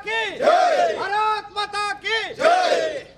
की जय, भारत माता की जय।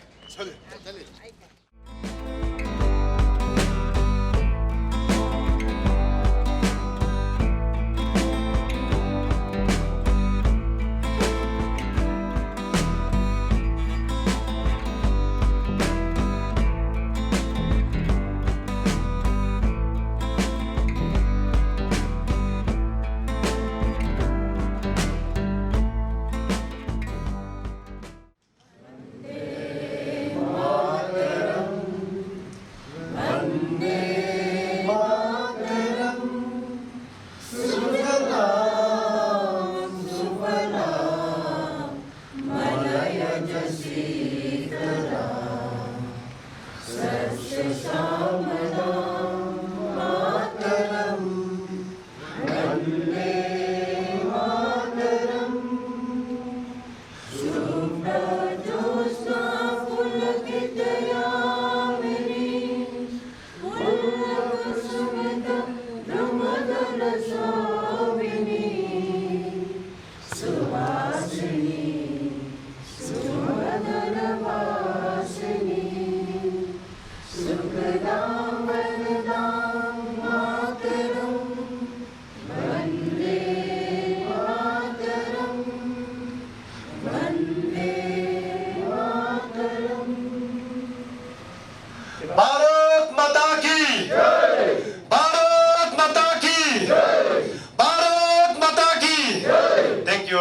भारत माता की जय, भारत माता की जय, भारत माता की जय। Thank you.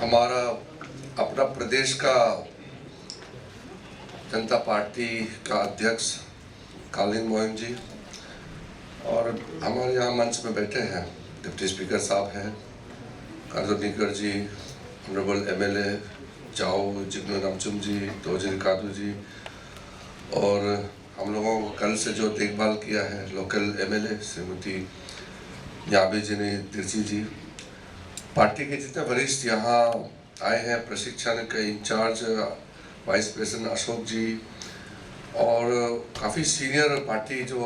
हमारा अपना प्रदेश का जनता पार्टी का अध्यक्ष कालीन मोहन जी और हमारे यहाँ मंच में बैठे हैं डिप्टी स्पीकर साहब हैं, कादुनिकर जी, ऑनरेबल एमएलए जाओ जिग्नू नामचुम जी, तोजिर कादू जी, और हम लोगों को कल से जो देखभाल किया है लोकल एमएलए श्रीमती याबी जिनी तिरची जी, पार्टी के जितने वरिष्ठ यहाँ आए हैं, प्रशिक्षण के इंचार्ज वाइस प्रेसिडेंट अशोक जी और काफ़ी सीनियर पार्टी जो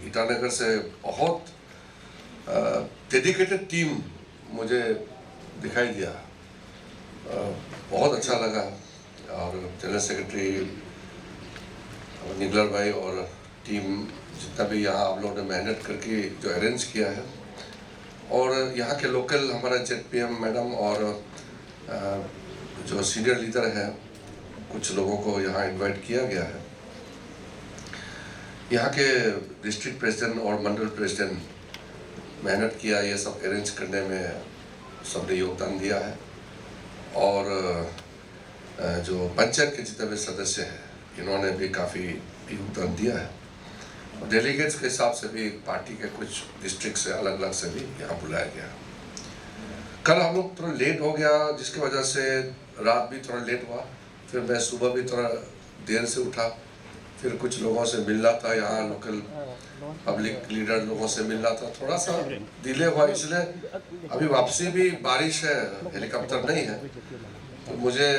ईटानगर से बहुत डेडिकेटेड टीम मुझे दिखाई दिया, बहुत अच्छा लगा। और जनरल सेक्रेटरी निगलर भाई और टीम जितना भी यहाँ आप लोगों ने मेहनत करके जो अरेंज किया है, और यहाँ के लोकल हमारा जेडपीएम मैडम और जो सीनियर लीडर हैं कुछ लोगों को यहाँ इनवाइट किया गया है। यहाँ के डिस्ट्रिक्ट प्रेसिडेंट और मंडल प्रेसिडेंट मेहनत किया ये सब अरेंज करने में, सबने योगदान दिया है। और जो पंचायत के जितने भी सदस्य हैं इन्होंने भी काफ़ी योगदान दिया है, और डेलीगेट्स के हिसाब से भी पार्टी के कुछ डिस्ट्रिक्ट से अलग अलग से भी यहाँ बुलाया गया। कल हम लोग थोड़ा लेट हो गया जिसकी वजह से रात भी थोड़ा लेट हुआ, फिर मैं सुबह भी थोड़ा देर से उठा, फिर कुछ लोगों से मिलना था, यहाँ लोकल पब्लिक लीडर लोगों से मिलना था, थोड़ा सा डिले हुआ। इसलिए अभी वापसी भी बारिश है, हेलीकॉप्टर नहीं है, तो मुझे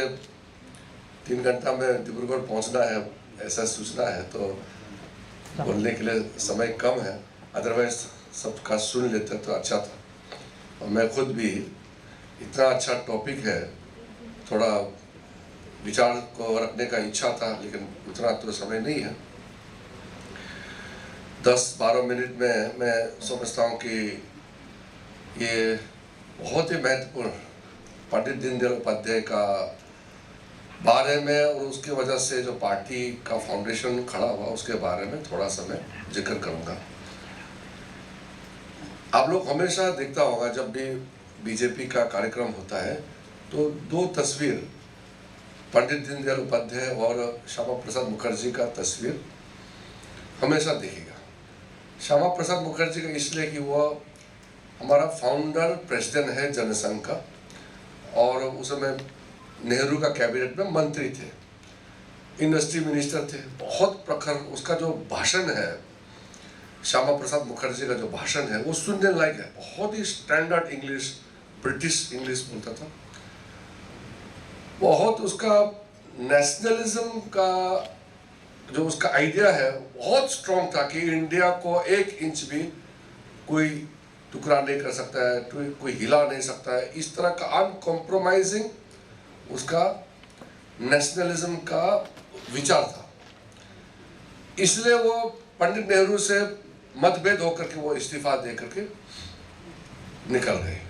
3 घंटा में डिब्रूगढ़ पहुंचना है ऐसा सूचना है, तो बोलने के लिए समय कम है, अदरवाइज सबका सुन लेते तो अच्छा था। और मैं खुद भी, इतना अच्छा टॉपिक है, थोड़ा विचार को रखने का इच्छा था, लेकिन उतना तो समय नहीं है। 10-12 मिनट में मैं समझता हूँ कि ये बहुत ही महत्वपूर्ण पंडित दीनदयाल उपाध्याय का बारे में और उसके वजह से जो पार्टी का फाउंडेशन खड़ा हुआ उसके बारे में थोड़ा सा मैं जिक्र करूंगा। आप लोग हमेशा देखता होगा जब भी बीजेपी का कार्यक्रम होता है तो 2 तस्वीर, पंडित दीनदयाल उपाध्याय और श्यामा प्रसाद मुखर्जी का तस्वीर हमेशा दिखेगा। श्यामा प्रसाद मुखर्जी का इसलिए कि वह हमारा फाउंडर प्रेसिडेंट है जनसंघ का, और उस समय नेहरू का कैबिनेट में मंत्री थे, इंडस्ट्री मिनिस्टर थे, बहुत प्रखर उसका जो भाषण है, श्यामा प्रसाद मुखर्जी का जो भाषण है वो सुनने लायक है। बहुत ही स्टैंडर्ड इंग्लिश, ब्रिटिश इंग्लिश बोलता था, बहुत उसका नेशनलिज्म का जो उसका आइडिया है बहुत स्ट्रॉन्ग था कि इंडिया को 1 इंच भी कोई टुकड़ा नहीं कर सकता है, कोई हिला नहीं सकता है। इस तरह का अनकॉम्प्रोमाइजिंग उसका नेशनलिज्म का विचार था। इसलिए वो पंडित नेहरू से मतभेद होकर के वो इस्तीफा दे करके निकल गए।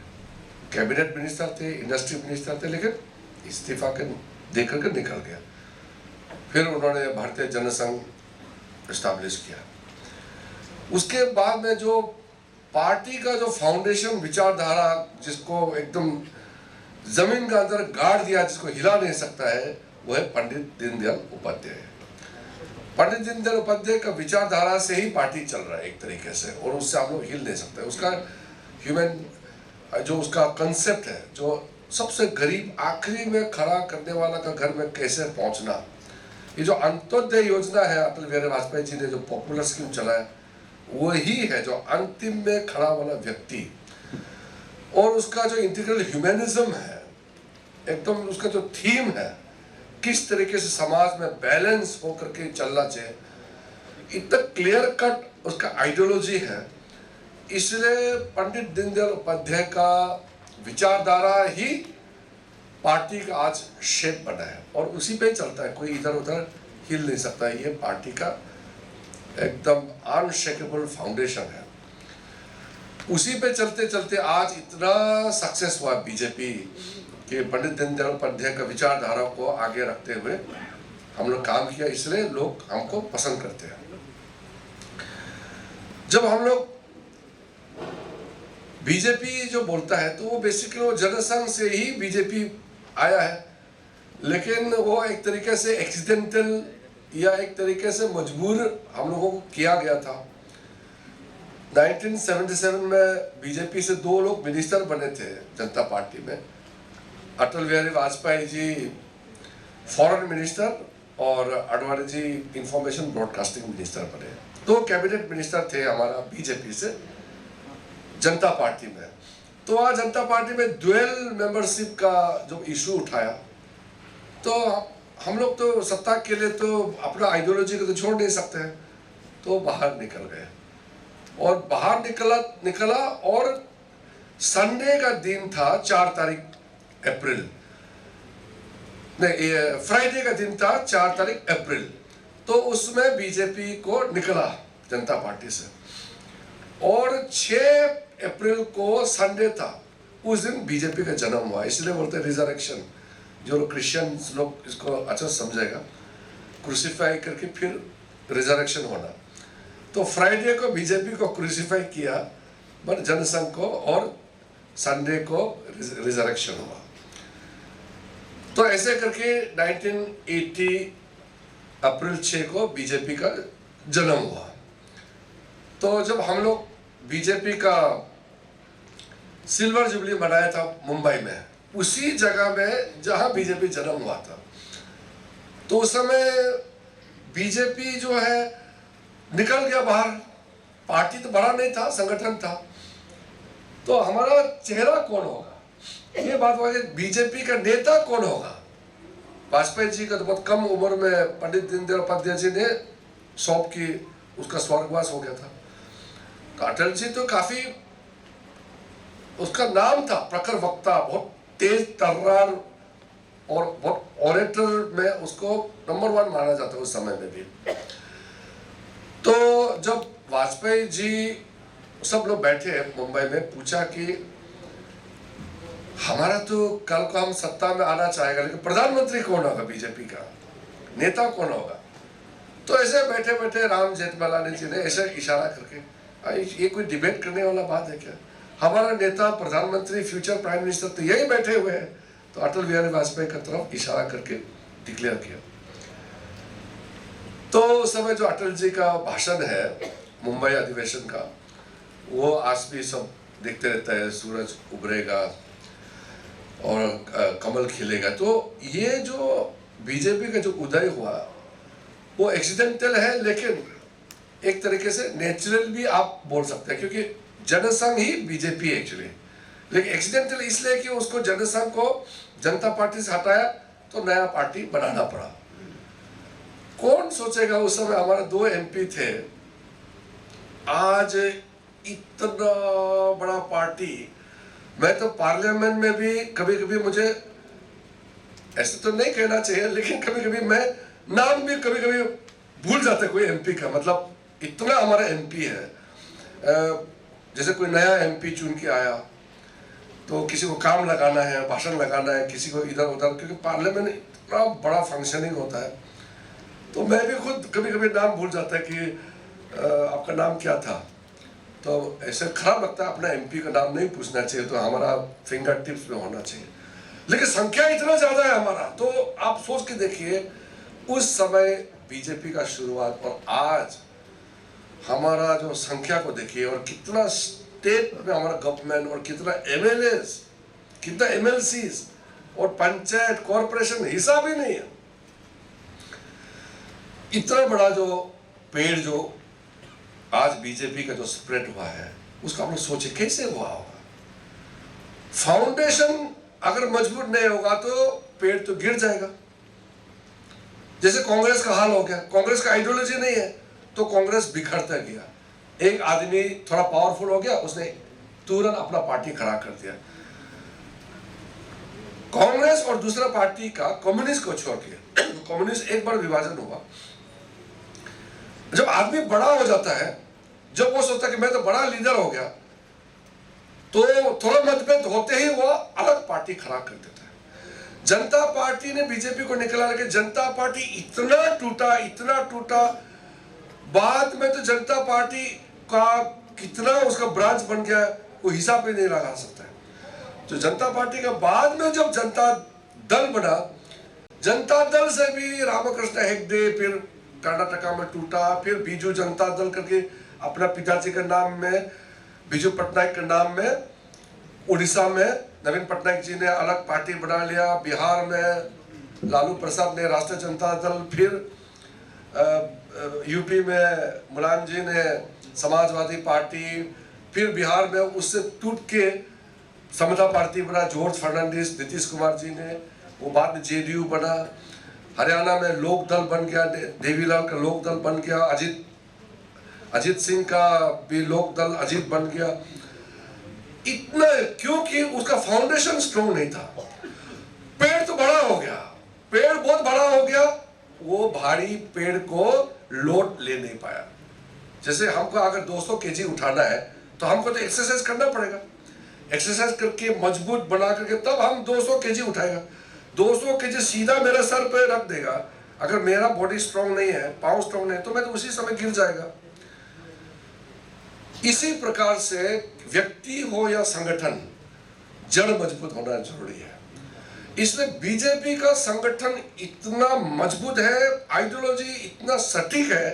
कैबिनेट मिनिस्टर थे, इंडस्ट्री मिनिस्टर थे, लेकिन इस्तीफा के दे करके निकल गया। फिर उन्होंने भारतीय जनसंघ एस्टैब्लिश किया। उसके बाद में जो पार्टी का जो फाउंडेशन विचारधारा, जिसको एकदम जमीन के अंदर गाड़ दिया, जिसको हिला नहीं सकता है, वो है पंडित दीनदयाल उपाध्याय। पंडित दीनदयाल उपाध्याय का विचारधारा से ही पार्टी चल रहा है एक तरीके से, और उससे आप लोग हिल नहीं सकते। उसका ह्यूमन जो उसका कंसेप्ट है, जो सबसे गरीब आखिरी में खड़ा करने वाला का घर में कैसे पहुंचना, ये जो अंत्योदय योजना है अटल बिहारी वाजपेयी जी ने जो पॉपुलर स्कीम चलाया, वही है जो अंतिम में खड़ा वाला व्यक्ति। और उसका जो इंटीग्रल ह्यूमनिज्म है, एकदम उसका जो थीम है, किस तरीके से समाज में बैलेंस होकर के चलना चाहिए, इतना क्लियर कट उसका आइडियोलॉजी है। इसलिए पंडित दीनदयाल उपाध्याय का विचारधारा ही पार्टी का आज शेप बना है, और उसी पे ही चलता है, कोई इधर उधर हिल नहीं सकता। ये पार्टी का एकदम अनशेकेबल फाउंडेशन है। उसी पे चलते चलते आज इतना सक्सेस हुआ बीजेपी कि पंडित दीनदयाल उपाध्याय का विचारधारा को आगे रखते हुए हम लोग काम किया, इसलिए लोग हमको पसंद करते हैं। जब हम लोग बीजेपी जो बोलता है, तो वो बेसिकली वो जनसंघ से ही बीजेपी आया है, लेकिन वो एक तरीके से एक्सीडेंटल या एक तरीके से मजबूर हम लोगों को किया गया था। 1977 में बीजेपी से 2 लोग मिनिस्टर बने थे जनता पार्टी में। अटल बिहारी वाजपेयी जी फॉरेन मिनिस्टर और Advani ji information broadcasting minister बने। 2 कैबिनेट मिनिस्टर थे हमारा बीजेपी से जनता पार्टी में। तो आज जनता पार्टी में ड्यूअल मेंबरशिप का जो इशू उठाया, तो हम लोग तो सत्ता के लिए तो अपना आइडियोलॉजी को तो छोड़ नहीं सकते हैं, तो बाहर निकल गए। और बाहर निकला और संडे का दिन था 4 तारीख अप्रैल, नहीं फ्राइडे का दिन था 4 तारीख अप्रैल। तो उसमें बीजेपी को निकला जनता पार्टी से, और 6 अप्रैल को संडे था, उस दिन बीजेपी का जन्म हुआ। इसलिए बोलते हैं रिजरेक्शन, जो क्रिश्चियंस लोग इसको अच्छा समझेगा, क्रूसिफाई करके फिर रिजरेक्शन होना। तो फ्राइडे को बीजेपी को क्रूसिफाई किया, बट जनसंघ को, और संडे को रिजरेक्शन हुआ। तो ऐसे करके 1980 अप्रैल 6 को बीजेपी का जन्म हुआ। तो जब हम लोग बीजेपी का सिल्वर जुबली मनाया था मुंबई में, उसी जगह में जहां बीजेपी जन्म हुआ था, तो उस समय बीजेपी जो है निकल गया बाहर। पार्टी तो बड़ा नहीं था, संगठन था। तो हमारा चेहरा कौन होगा, ये बात हुआ कि बीजेपी का नेता कौन होगा। वाजपेयी जी का तो बहुत कम उम्र में पंडित दीनदयाल उपाध्याय जी ने सौंप की, उसका स्वर्गवास हो गया था। अटल जी तो काफी, उसका नाम था प्रखर वक्ता, बहुत तेज तर्रार और बहुत ऑरेटर में उसको नंबर 1 माना जाता उस समय में भी। तो जब वाजपेयी जी सब लोग बैठे मुंबई में, पूछा कि हमारा तो कल को हम सत्ता में आना चाहेगा, लेकिन प्रधानमंत्री कौन होगा, बीजेपी का नेता कौन होगा। तो ऐसे बैठे बैठे राम जेठमलानी जी ने ऐसे इशारा करके, ये कोई डिबेट करने वाला बात है क्या, हमारा नेता प्रधानमंत्री फ्यूचर प्राइम मिनिस्टर तो यही बैठे हुए हैं। तो अटल बिहारी वाजपेयी की तरफ इशारा करके डिक्लेयर किया। तो उस समय जो अटल जी का भाषण है मुंबई अधिवेशन का, वो आज भी सब देखते रहता है, सूरज उभरेगा और कमल खिलेगा। तो ये जो बीजेपी का जो उदय हुआ वो एक्सीडेंटल है, लेकिन एक तरीके से नेचुरल भी आप बोल सकते हैं, क्योंकि जनसंघ ही बीजेपी है एक्चुअली। लेकिन एक्सीडेंटल इसलिए कि उसको जनसंघ को जनता पार्टी से हटाया तो नया पार्टी बनाना पड़ा। कौन सोचेगा उस समय हमारा 2 MP थे, आज इतना बड़ा पार्टी। मैं तो पार्लियामेंट में भी कभी कभी मुझे ऐसे तो नहीं कहना चाहिए, लेकिन कभी कभी मैं नाम भी कभी कभी भूल जाता कोई एमपी का, मतलब इतना हमारा एमपी है। जैसे कोई नया एमपी चुन के आया तो किसी को काम लगाना है, भाषण लगाना है, किसी को इधर उधर, क्योंकि पार्लियामेंट इतना बड़ा फंक्शनिंग होता है, तो मैं भी खुद कभी कभी नाम भूल जाता है कि आपका नाम क्या था। तो ऐसे खराब लगता है, अपना एमपी का नाम नहीं पूछना चाहिए, तो हमारा फिंगर टिप्स में होना चाहिए। लेकिन संख्या इतना ज्यादा है हमारा, तो आप सोच के देखिए उस समय बीजेपी का शुरुआत और आज हमारा जो संख्या को देखिए, और कितना स्टेट में हमारा गवर्नमेंट, और कितना एमएलएस, कितना एमएलसीज और पंचायत कॉरपोरेशन, हिसाब ही नहीं है। इतना बड़ा जो पेड़ जो आज बीजेपी का जो स्प्रेड हुआ है, उसका आप लोग सोचिए कैसे हुआ होगा। फाउंडेशन अगर मजबूत नहीं होगा तो पेड़ तो गिर जाएगा। जैसे कांग्रेस का हाल हो गया, कांग्रेस का आइडियोलॉजी नहीं है तो कांग्रेस बिखरता गया। एक आदमी थोड़ा पावरफुल हो गया, उसने तुरंत अपना पार्टी खड़ा कर दिया। कांग्रेस और दूसरा पार्टी का कम्युनिस्ट को छोड़ के, कम्युनिस्ट एक बार विभाजन हुआ। जब आदमी बड़ा हो जाता है, जब वो सोचता है कि मैं तो बड़ा लीडर हो गया, तो थोड़ा मतभेद होते ही वो अलग पार्टी खड़ा कर देता है। जनता पार्टी ने बीजेपी को निकला, लेकिन जनता पार्टी इतना टूटा, बाद में तो जनता पार्टी का कितना उसका ब्रांच बन गया कोई हिसाब भी नहीं लगा सकता है। तो जनता पार्टी का बाद में जब जनता दल बना, जनता दल से भी रामकृष्ण हेगड़े फिर कर्नाटका में टूटा, फिर बीजू जनता दल करके अपना पिताजी के नाम में, बीजू पटनायक के नाम में, उड़ीसा में नवीन पटनायक जी ने अलग पार्टी बना लिया, बिहार में लालू प्रसाद ने राष्ट्रीय जनता दल, फिर यूपी में मुलायम जी ने समाजवादी पार्टी, फिर बिहार में उससे टूट के समता पार्टी बना, जॉर्ज फर्नांडिस, नीतीश कुमार जी ने, वो बाद में जेडीयू बना। हरियाणा में लोक दल बन गया, देवीलाल का लोक दल बन गया, अजीत सिंह का भी लोक दल अजीत बन गया। इतना क्योंकि उसका फाउंडेशन स्ट्रॉन्ग नहीं था। पेड़ तो बड़ा हो गया, पेड़ बहुत बड़ा हो गया, वो भारी पेड़ को लोड ले नहीं पाया। जैसे हमको अगर 200 केजी उठाना है तो हमको तो एक्सरसाइज करना पड़ेगा, एक्सरसाइज करके मजबूत बना करके तब हम 200 केजी उठाएगा। 200 केजी सीधा मेरे सर पे रख देगा, अगर मेरा बॉडी स्ट्रांग नहीं है, पाँव स्ट्रांग नहीं है, तो मैं तो उसी समय गिर जाएगा। इसी प्रकार से व्यक्ति हो या संगठन, जड़ मजबूत होना जरूरी है। इसलिए बीजेपी का संगठन इतना मजबूत है, आइडियोलॉजी इतना सटीक है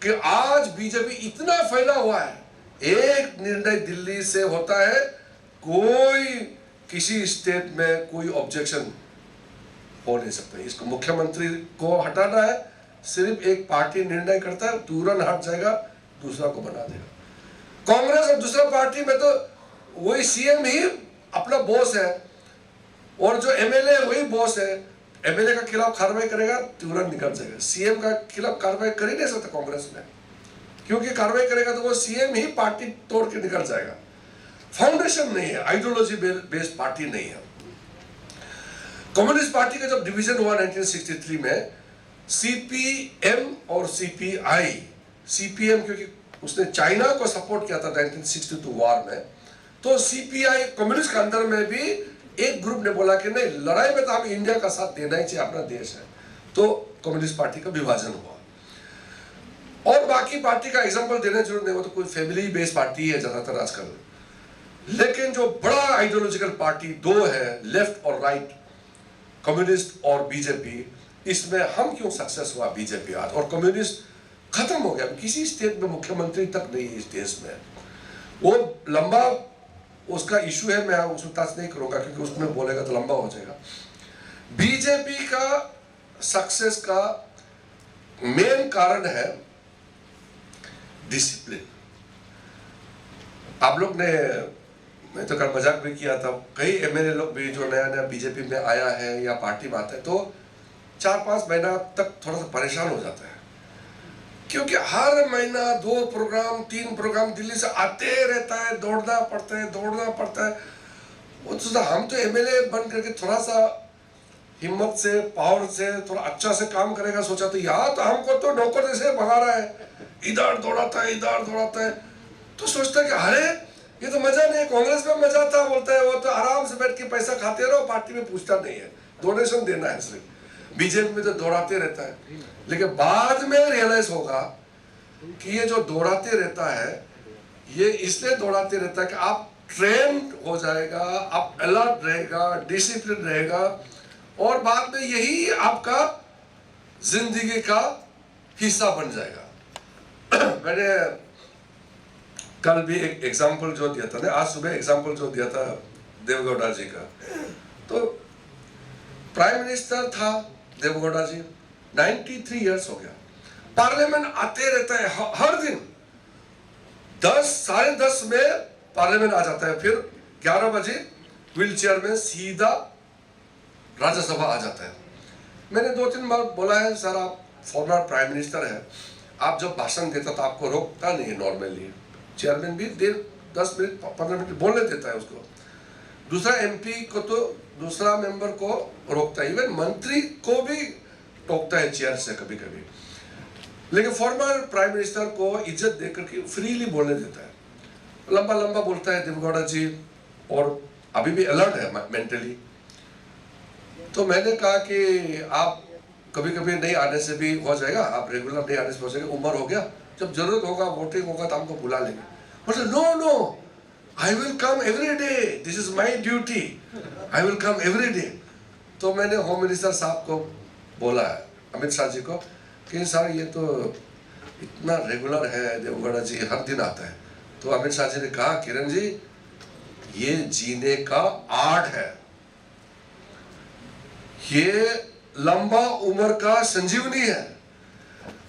कि आज बीजेपी इतना फैला हुआ है। एक निर्णय दिल्ली से होता है, कोई किसी स्टेट में कोई ऑब्जेक्शन हो नहीं सकता। इसको मुख्यमंत्री को हटाना है, सिर्फ एक पार्टी निर्णय करता है, तुरंत हट जाएगा, दूसरा को बना देगा। कांग्रेस और दूसरा पार्टी में तो वही सीएम ही अपना बॉस है, और जो एमएलए वही बॉस है। एमएलए का खिलाफ कार्रवाई करेगा, तुरंत निकल जाएगा। सीएम का खिलाफ कार्रवाई कर ही नहीं सकता कांग्रेस में, क्योंकि कार्रवाई करेगा तो वो सीएम ही पार्टी तोड़ के निकल जाएगा। फाउंडेशन नहीं है, आइडियोलॉजी बेस्ड पार्टी नहीं है। कम्युनिस्ट पार्टी का जब डिवीजन हुआ 1963 में, सीपीएम और सीपीआई, सीपीएम क्योंकि उसने चाइना को सपोर्ट किया था 1962 वॉर में, तो सीपीआई कम्युनिस्ट के अंदर में भी एक ग्रुप ने बोला कि नहीं, लड़ाई में तो हम इंडिया का साथ देना ही चाहिए, अपना देश है। तो कम्युनिस्ट पार्टी का विभाजन हुआ। और बाकी पार्टी का एग्जांपल देने जरूरत नहीं, वो तो कोई फैमिली बेस्ड पार्टी है ज्यादातर आजकल। लेकिन जो बड़ा आइडियोलॉजिकल पार्टी दो है, लेफ्ट और राइट, कम्युनिस्ट और बीजेपी, इसमें हम क्यों सक्सेस हुआ बीजेपी आज, और कम्युनिस्ट खत्म हो गया। किसी स्टेट में मुख्यमंत्री तक नहीं है इस देश में। वो लंबा उसका इशू है, मैं उसमें टच नहीं करूंगा क्योंकि उसमें बोलेगा तो लंबा हो जाएगा। बीजेपी का सक्सेस का मेन कारण है डिसिप्लिन। आप लोग ने, मैं तो कल मजाक भी किया था, कई एमएलए लोग भी जो नया नया बीजेपी में आया है या पार्टी में आता है तो 4-5 महीना तक थोड़ा सा परेशान हो जाता है, क्योंकि हर महीना 2 प्रोग्राम 3 प्रोग्राम दिल्ली से आते रहता है, दौड़ना पड़ता है। वो तो हम तो एमएलए बन करके थोड़ा सा हिम्मत से, पावर से थोड़ा अच्छा से काम करेगा सोचा, तो यहाँ तो हमको तो नौकर जैसे भगा रहा है, इधर दौड़ाता है, इधर दौड़ाता है। तो सोचता है कि अरे ये तो मजा नहीं है, कांग्रेस में मजा था, बोलता है वो तो आराम से बैठ के पैसा खाते रहो, पार्टी में पूछता नहीं है, डोनेशन देना है सिर्फ। बीजेपी में तो दौड़ाते रहता है, लेकिन बाद में रियलाइज होगा कि ये जो दौड़ाते रहता है ये इसलिए दौड़ाते रहता है कि आप ट्रेन हो जाएगा, आप अलर्ट रहेगा, डिसिप्लिन रहेगा, और बाद में यही आपका जिंदगी का हिस्सा बन जाएगा। मैंने कल भी एक एग्जाम्पल जो दिया था ना, आज सुबह एग्जाम्पल जो दिया था देवगौड़ा जी का, तो प्राइम मिनिस्टर था देवगौड़ा जी, 93 इयर्स हो गया, पार्लियामेंट आते रहता है हर दिन, 10 साढ़े 10 में पार्लियामेंट आ जाता है, फिर 11 बजे व्हील चेयर में सीधा राज्यसभा आ जाता है। मैंने 2-3 बार बोला है, सर आप फॉर्मर प्राइम मिनिस्टर है, आप जब भाषण देता तो आपको रोकता नहीं है नॉर्मली, चेयरमैन भी 10 मिनट 15 मिनट बोलने देता है उसको, दूसरा एमपी को तो दूसरा मेंबर को रोकता है, इवन मंत्री को भी टोकता है चेयर से कभी कभी, लेकिन फॉर्मर प्राइम मिनिस्टर को इज्जत देकर के फ्रीली बोलने देता है, लंबा लंबा बोलता है देवगौड़ा जी, और अभी भी अलर्ट है मेंटली। तो मैंने कहा कि आप कभी कभी नहीं आने से भी हो जाएगा, आप रेगुलर नहीं आने से हो जाएगा, उम्र हो गया, जब जरूरत होगा वोटिंग होगा तो हमको बुला लेंगे। मतलब no no, I will come every day, this is my duty, I will come every day. तो मैंने होम मिनिस्टर साहब को बोला है, अमित शाह जी को, कि सर ये तो इतना रेगुलर है, देवगौड़ा जी हर दिन आता है। तो अमित शाह जी ने कहा, किरण जी ये जीने का आर्ट है, ये लंबा उम्र का संजीवनी है,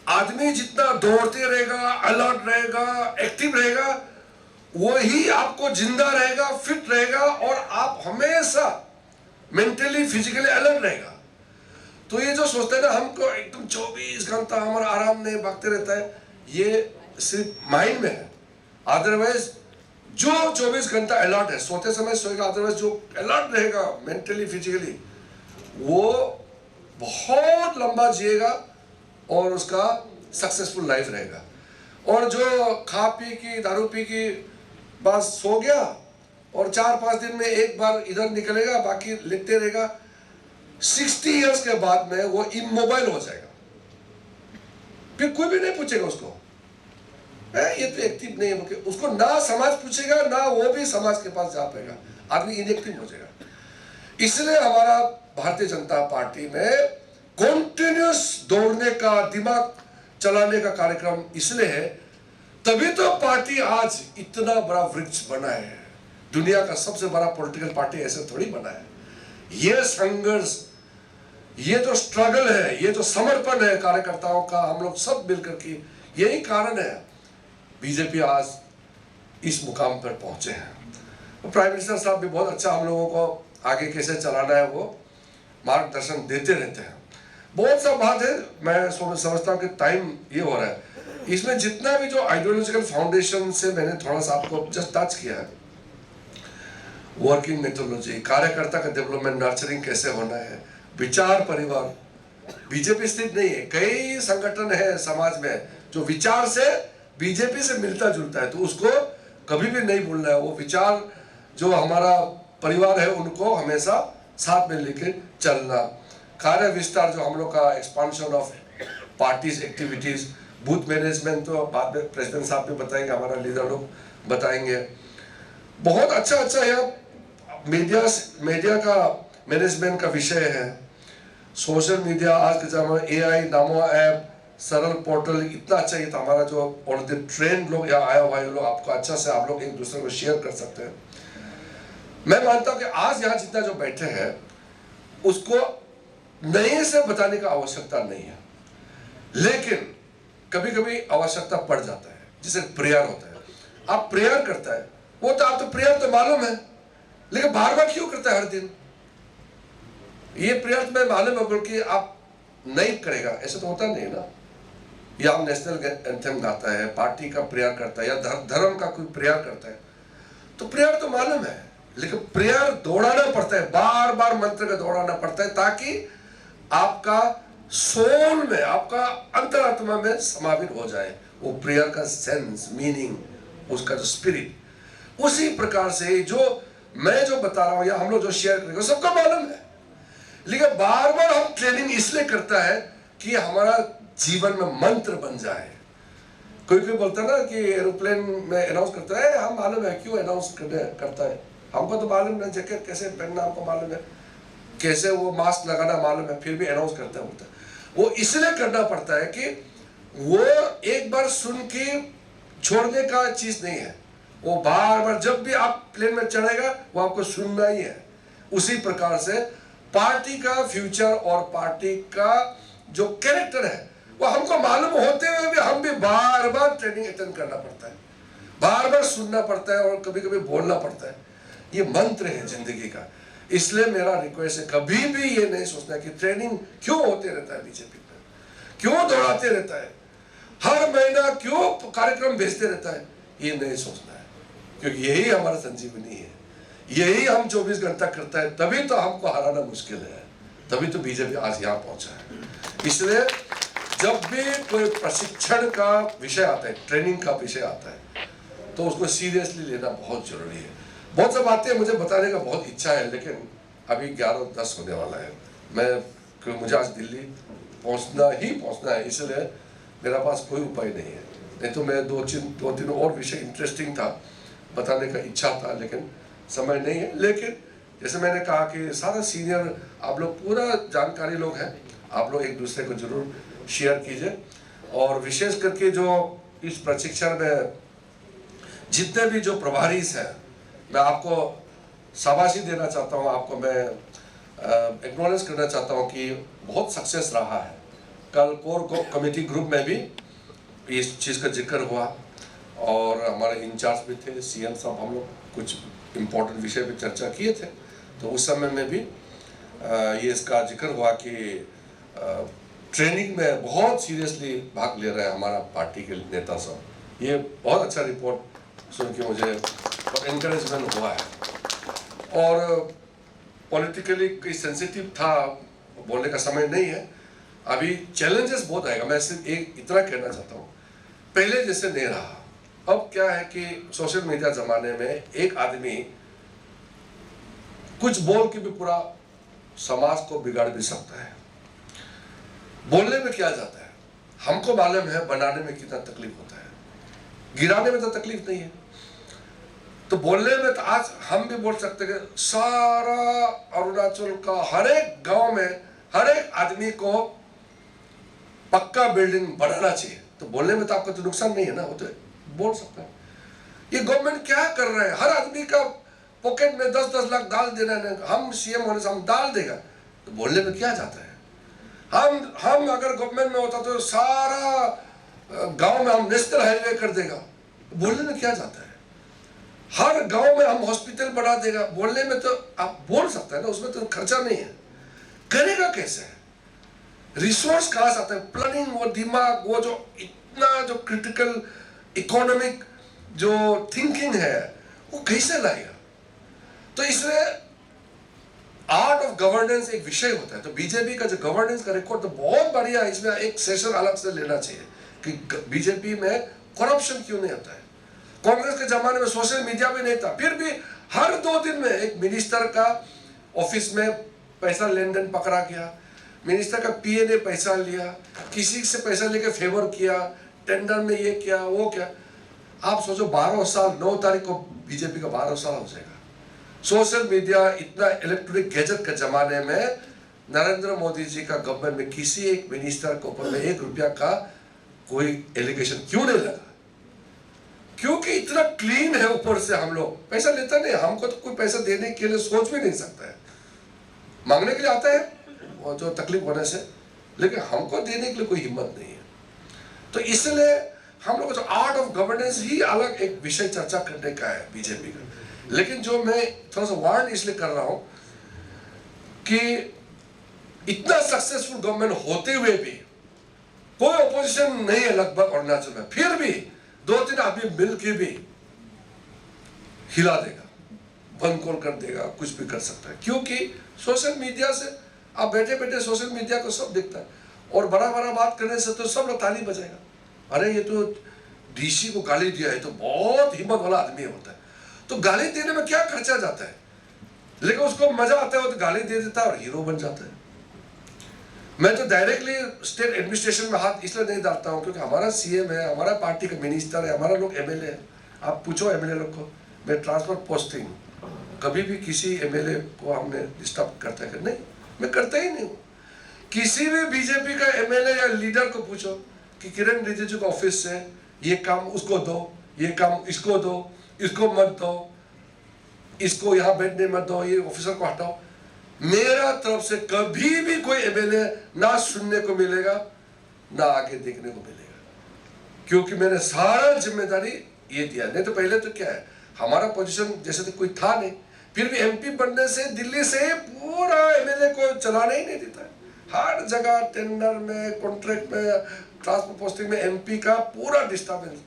आदमी जितना दौड़ते रहेगा, अलर्ट रहेगा, एक्टिव रहेगा, वही आपको जिंदा रहेगा, फिट रहेगा, और आप हमेशा मेंटली फिजिकली अलर्ट रहेगा। तो ये जो सोचते हैं ना हमको एकदम 24 घंटा हमारा आराम नहीं, भागते रहता है, ये सिर्फ माइंड में है, अदरवाइज जो 24 घंटा अलर्ट है, सोते समय सोएगा, अदरवाइज जो अलर्ट रहेगा मेंटली फिजिकली, वो बहुत लंबा जिएगा और उसका सक्सेसफुल लाइफ रहेगा। और जो खा पी की, दारू पी की, बस सो गया और 4-5 दिन में एक बार इधर निकलेगा, बाकी लेटते रहेगा, 60 इयर्स के बाद में वो इमोबाइल हो जाएगा, फिर कोई भी नहीं पूछेगा उसको, ये तो एक्टिव नहीं है, उसको ना समाज पूछेगा, ना वो भी समाज के पास जा पाएगा, आदमी इनएक्टिव हो जाएगा। इसलिए हमारा भारतीय जनता पार्टी में कॉन्टिन्यूस दौड़ने का, दिमाग चलाने का कार्यक्रम इसलिए है, तभी तो पार्टी आज इतना बड़ा वृक्ष बना है, दुनिया का सबसे बड़ा पॉलिटिकल पार्टी ऐसे थोड़ी बना है। ये संघर्ष, ये जो स्ट्रगल है, ये जो समर्पण है कार्यकर्ताओं का, हम लोग सब मिलकर के, यही कारण है बीजेपी आज इस मुकाम पर पहुंचे हैं। प्राइम मिनिस्टर साहब भी बहुत अच्छा हम लोगों को आगे कैसे चलाना है वो मार्गदर्शन देते रहते हैं। बहुत सा बात है, मैं समझता हूँ कि टाइम ये हो रहा है, इसमें जितना भी जो आइडियोलॉजिकल फाउंडेशन से मैंने थोड़ा सा आपको जस्ट टच किया है, वर्किंग मेथोडोलॉजी, कार्यकर्ता का डेवलपमेंट, नर्चरिंग कैसे होना है, विचार परिवार, बीजेपी स्थित नहीं है, कई संगठन है समाज में जो विचार से बीजेपी से मिलता जुलता है, तो उसको कभी भी नहीं भूलना है। वो विचार जो हमारा परिवार है उनको हमेशा साथ में लेके चलना। कार्य विस्तार जो हम लोग का expansion of parties activities, booth management तो बाद में प्रेसिडेंट साहब भी बताएंगे, हमारा लीडर लोग बताएंगे। बहुत अच्छा यहाँ मीडिया का मैनेजमेंट का विषय है, सोशल मीडिया, आज के जमाने AI, नामो ऐप, सरल पोर्टल, इतना अच्छा ये था हमारा जो ऑलरेडी ट्रेंड लोग यहाँ आया हुआ है, लोग आपको अच्छा से आप लोग एक दूसरे को शेयर कर सकते हैं। मैं मानता हूँ कि आज यहाँ जितना जो बैठे हैं उसको नए से बताने का आवश्यकता नहीं है, लेकिन कभी कभी आवश्यकता पड़ जाता है, जैसे प्रेयर होता है, आप प्रेयर करता है, वो तो आप तो प्रेयर तो मालूम है, लेकिन बार बार क्यों करता है हर दिन? ये प्रेयर तो मैं मालूम है बल्कि आप नहीं करेगा, ऐसा तो होता नहीं ना। या आप नेशनल एंथम गाता है, पार्टी का प्रेयर करता है, या धर्म का कोई प्रेयर करता है, तो प्रेयर तो मालूम है, लेकिन प्रेयर दौड़ाना पड़ता है, बार बार मंत्र का दौड़ाना पड़ता है, ताकि आपका सोल में, आपका अंतरात्मा में समावित हो जाए वो प्रेयर का सेंस, मीनिंग, उसका जो स्पिरिट। उसी प्रकार से जो मैं जो बता रहा हूं या हम लोग जो शेयर करेंगे सबको मालूम है, लेकिन बार बार हम ट्रेनिंग इसलिए करता है कि हमारा जीवन में मंत्र बन जाए। कोई कोई बोलता है ना कि एरोप्लेन में अनाउंस करता है, हम मालूम है क्यों अनाउंस करता है, हमको तो मालूम है जैकेट कैसे पहनना हमको मालूम है, कैसे वो मास्क लगाना मालूम है, फिर भी अनाउंस करता है बोलता है। वो इसलिए करना पड़ता है कि वो एक बार सुन के छोड़ने का चीज नहीं है, वो बार बार जब भी आप प्लेन में चढ़ेगा वो आपको सुनना ही है। उसी प्रकार से पार्टी का फ्यूचर और पार्टी का जो कैरेक्टर है वो हमको मालूम होते हुए भी हम भी बार बार ट्रेनिंग अटेंड करना पड़ता है, बार बार सुनना पड़ता है और कभी कभी बोलना पड़ता है। ये मंत्र है जिंदगी का। इसलिए मेरा रिक्वेस्ट है, कभी भी ये नहीं सोचना कि ट्रेनिंग क्यों होते रहता है बीजेपी में, क्यों दौड़ाते रहता है, हर महीना क्यों कार्यक्रम भेजते रहता है, ये नहीं सोचना है, क्योंकि यही हमारा संजीवनी है, यही हम 24 घंटा करता है, तभी तो हमको हराना मुश्किल है, तभी तो बीजेपी आज यहाँ पहुंचा है। इसलिए जब भी कोई प्रशिक्षण का विषय आता है, ट्रेनिंग का विषय आता है, तो उसको सीरियसली लेना बहुत जरूरी है। बहुत सी बातें मुझे बताने का बहुत इच्छा है, लेकिन अभी 11:10 होने वाला है, मैं मुझे आज दिल्ली पहुंचना है, इसलिए मेरा पास कोई उपाय नहीं है। नहीं तो मैं दो तीन और विषय इंटरेस्टिंग था बताने का इच्छा था, लेकिन समय नहीं है। लेकिन जैसे मैंने कहा कि सारा सीनियर आप लोग पूरा जानकारी लोग हैं, आप लोग एक दूसरे को जरूर शेयर कीजिए, और विशेष करके जो इस प्रशिक्षण में जितने भी जो प्रभारी हैं, मैं आपको शाबाशी देना चाहता हूँ, आपको मैं एक्नॉलेज करना चाहता हूँ कि बहुत सक्सेस रहा है। कल कोर कमेटी ग्रुप में भी इस चीज़ का जिक्र हुआ, और हमारे इंचार्ज भी थे, सीएम साहब, हम लोग कुछ इम्पोर्टेंट विषय पे चर्चा किए थे, तो उस समय में भी ये इसका जिक्र हुआ कि ट्रेनिंग में बहुत सीरियसली भाग ले रहे हैं हमारा पार्टी के नेता सब। ये बहुत अच्छा रिपोर्ट सुन के मुझे एनकरेजमेंट हुआ है। और पॉलिटिकली कोई सेंसिटिव था, बोलने का समय नहीं है, अभी चैलेंजेस बहुत आएगा। मैं सिर्फ एक इतना कहना चाहता हूँ, पहले जैसे नहीं रहा। अब क्या है कि सोशल मीडिया जमाने में एक आदमी कुछ बोल के भी पूरा समाज को बिगाड़ भी सकता है। बोलने में क्या जाता है, हमको मालूम है बनाने में कितना तकलीफ होता है, गिराने में तो तकलीफ नहीं है, तो बोलने में तो आज हम भी बोल सकते हैं कि सारा अरुणाचल का हर एक गांव में हर एक आदमी को पक्का बिल्डिंग बनाना चाहिए, तो बोलने में तो आपका तो नुकसान नहीं है ना, वो तो बोल सकता है। ये गवर्नमेंट क्या कर रहा है, हर आदमी का पॉकेट में 10-10 लाख डाल देना है, हम सीएम होने से हम डाल देगा, तो बोलने में क्या जाता है। हम अगर गवर्नमेंट में होता तो सारा गांव में हम नेशनल हाईवे कर देगा, बोलने में क्या जाता है। हर गांव में हम हॉस्पिटल बना देगा, बोलने में तो आप बोल सकते हैं ना, उसमें तो खर्चा नहीं है। करेगा कैसे, रिसोर्स कहां से आता है, प्लानिंग, वो दिमाग, वो जो इतना जो क्रिटिकल इकोनॉमिक जो थिंकिंग है वो कैसे लाएगा। तो इसलिए आर्ट ऑफ गवर्नेंस एक विषय होता है। तो बीजेपी का जो गवर्नेंस का रिकॉर्ड तो बहुत बढ़िया है, इसमें एक सेशन अलग से लेना चाहिए कि बीजेपी में करप्शन क्यों नहीं होता है। कांग्रेस के जमाने में सोशल मीडिया भी नहीं था, फिर भी हर 2 दिन में एक मिनिस्टर का ऑफिस में पैसा लेन देन पकड़ा गया, मिनिस्टर का पीए ने पैसा लिया, किसी से पैसा लेके फेवर किया, टेंडर में ये किया वो क्या। आप सोचो 12 साल, 9 तारीख को बीजेपी का 12 साल हो जाएगा। सोशल मीडिया इतना इलेक्ट्रॉनिक गैजेट के जमाने में नरेंद्र मोदी जी का गवर्नमेंट में किसी एक मिनिस्टर के ऊपर में 1 रुपया का कोई एलिगेशन क्यों नहीं लगा, क्योंकि इतना क्लीन है। ऊपर से हम लोग पैसा लेता नहीं, हमको तो कोई पैसा देने के लिए सोच भी नहीं सकता है, मांगने के लिए आता है वो जो तकलीफ होने से, लेकिन हमको देने के लिए कोई हिम्मत नहीं है। तो इसलिए हम लोग जो आर्ट ऑफ गवर्नेंस ही अलग एक विषय चर्चा करने का है बीजेपी का। लेकिन जो मैं थोड़ा सा वार्न इसलिए कर रहा हूं कि इतना सक्सेसफुल गवर्नमेंट होते हुए भी कोई ऑपोजिशन नहीं है लगभग अरुणाचल में, फिर भी 2-3 आदमी मिल के भी हिला देगा, बंद कॉल कर देगा, कुछ भी कर सकता है, क्योंकि सोशल मीडिया से आप बैठे बैठे सोशल मीडिया को सब दिखता है, और बड़ा बड़ा बात करने से तो सब लोग ताली बजाएगा, अरे ये तो डीसी को गाली दिया है तो बहुत हिम्मत वाला आदमी होता है। तो गाली देने में क्या खर्चा जाता है, लेकिन उसको मजा आता है, वो तो गाली दे देता है और हीरो बन जाता है। मैं तो डायरेक्टली स्टेट एडमिनिस्ट्रेशन में हाथ इसलिए नहीं डालता हूँ क्योंकि हमारा सीएम है, हमारा पार्टी का मिनिस्टर है, हमारा लोग एमएलए है। आप पूछो एमएलए लोग को, मैं ट्रांसफर पोस्टिंग कभी भी किसी एमएलए को हमने डिस्टर्ब करता है? नहीं, मैं करता ही नहीं हूँ। किसी भी बीजेपी का एमएलए या लीडर को पूछो कि किरण रिजिजू का ऑफिस से ये काम उसको दो, ये काम इसको दो, इसको मत दो, इसको यहाँ बैठने मत दो, ये ऑफिसर को हटाओ, मेरा तरफ से कभी भी कोई एमएलए ना सुनने को मिलेगा ना आगे देखने को मिलेगा, क्योंकि मैंने सारा जिम्मेदारी ये दिया। नहीं तो पहले तो क्या है, हमारा पोजीशन जैसे तो कोई था नहीं, फिर भी एमपी बनने से दिल्ली से पूरा एमएलए को चलाने ही नहीं देता है। हर जगह टेंडर में, कॉन्ट्रैक्ट में, ट्रांसफर पोस्टिंग में एमपी का पूरा डिस्टर्बेंस,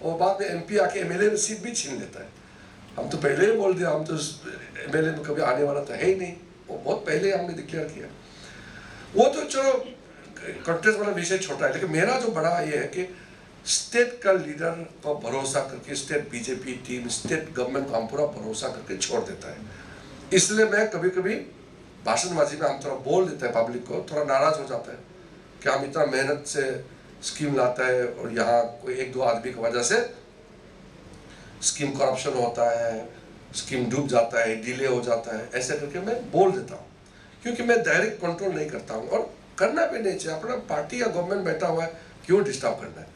और बाद में एमपी आके एमएलए सीट भी छीन लेता है। हम तो पहले ही बोल दिया, हम तो एमएलए में कभी आने वाला तो है ही नहीं, वो बहुत पहले हमने डिक्लेयर किया। वो तो चलो कंटेस्ट वाला विषय छोटा है, लेकिन मेरा जो बड़ा ये है कि स्टेट का लीडर को भरोसा करके, state BJP team, state government को हम पूरा भरोसा करके छोड़ देता है। इसलिए मैं कभी कभी भाषणबाजी में हम थोड़ा बोल देते हैं, पब्लिक को थोड़ा नाराज हो जाता है कि हम इतना मेहनत से स्कीम लाता है और यहाँ कोई एक दो आदमी की वजह से स्कीम करप्शन होता है, स्कीम डूब जाता है, डिले हो जाता है, ऐसे करके मैं बोल देता हूँ, क्योंकि मैं डायरेक्ट कंट्रोल नहीं करता हूँ और करना भी नहीं चाहिए। अपना पार्टी या गवर्नमेंट बैठा हुआ है, क्यों डिस्टर्ब करना है।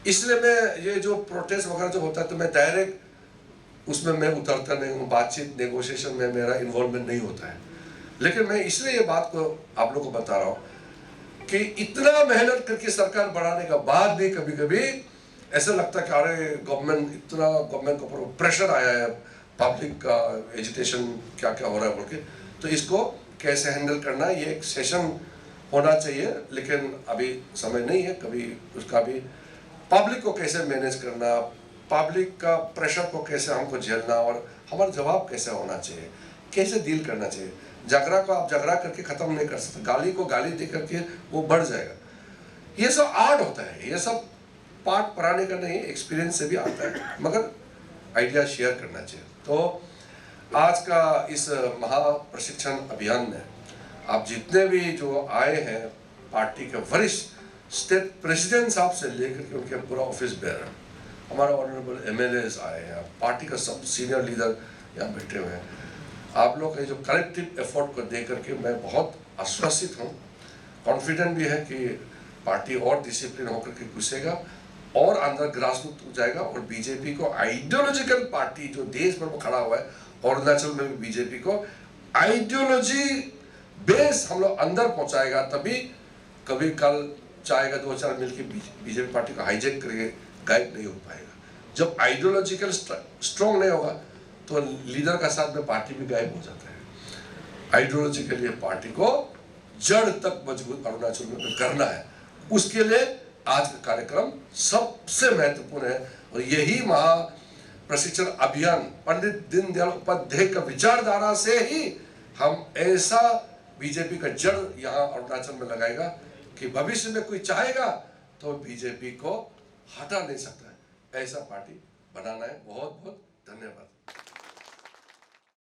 इसलिए मैं ये जो प्रोटेस्ट वगैरह जो होता है तो मैं डायरेक्ट उसमें मैं उतरता नहीं हूँ, बातचीत नेगोशिएशन में मेरा इन्वॉल्वमेंट नहीं होता है। लेकिन मैं इसलिए ये बात को आप लोग को बता रहा हूँ कि इतना मेहनत करके सरकार बढ़ाने के बाद भी कभी कभी ऐसा लगता है कि अरे गवर्नमेंट के ऊपर प्रेशर आया है, पब्लिक का एजिटेशन क्या क्या हो रहा है बोल के, तो इसको कैसे हैंडल करना, ये एक सेशन होना चाहिए, लेकिन अभी समय नहीं है। कभी उसका भी पब्लिक को कैसे मैनेज करना, पब्लिक का प्रेशर को कैसे हमको झेलना और हमारा जवाब कैसे होना चाहिए, कैसे डील करना चाहिए। झगड़ा को आप झगड़ा करके ख़त्म नहीं कर सकते, गाली को गाली दे करके वो बढ़ जाएगा। ये सब आर्ट होता है, ये सब पाठ पढ़ाने का नहीं, एक्सपीरियंस से भी आता है, मगर आइडिया शेयर करना चाहिए। तो आज का इस महा प्रशिक्षण अभियान में आप जितने भी जो आए हैं, पार्टी के वरिष्ठ स्टेट प्रेसिडेंट साहब से लेकर के उनके पूरा ऑफिस बेयर, हमारा ऑनरेबल एमएलएज आए हैं, पार्टी का सब सीनियर लीडर यहाँ बैठे हुए हैं। आप लोग के जो कलेक्टिव एफर्ट को देख करके मैं बहुत आश्वासित हूँ, कॉन्फिडेंट भी है कि पार्टी और डिसिप्लिन होकर के घुसेगा और अंदर ग्रासरूट जाएगा और बीजेपी को आइडियोलॉजिकल पार्टी जो देश भर में खड़ा हुआ है, अरुणाचल में भी बीजेपी को आइडियोलॉजी बेस हम लोग अंदर पहुंचाएगा, तभी कभी कल चाहेगा 2-4 मिलकर बीजेपी पार्टी को हाईजैक करके गायब नहीं हो पाएगा। जब आइडियोलॉजिकल स्ट्रॉन्ग नहीं होगा तो लीडर का साथ में पार्टी भी गायब हो जाता है। आइडियोलॉजिकली पार्टी को जड़ तक मजबूत अरुणाचल में करना है, उसके लिए आज का कार्यक्रम सबसे महत्वपूर्ण है। और यही महा प्रशिक्षण अभियान पंडित दीनदयाल उपाध्याय का विचारधारा से ही हम ऐसा बीजेपी का जड़ यहाँ अरुणाचल में लगाएगा कि भविष्य में कोई चाहेगा तो बीजेपी को हटा नहीं सकता है, ऐसा पार्टी बनाना है। बहुत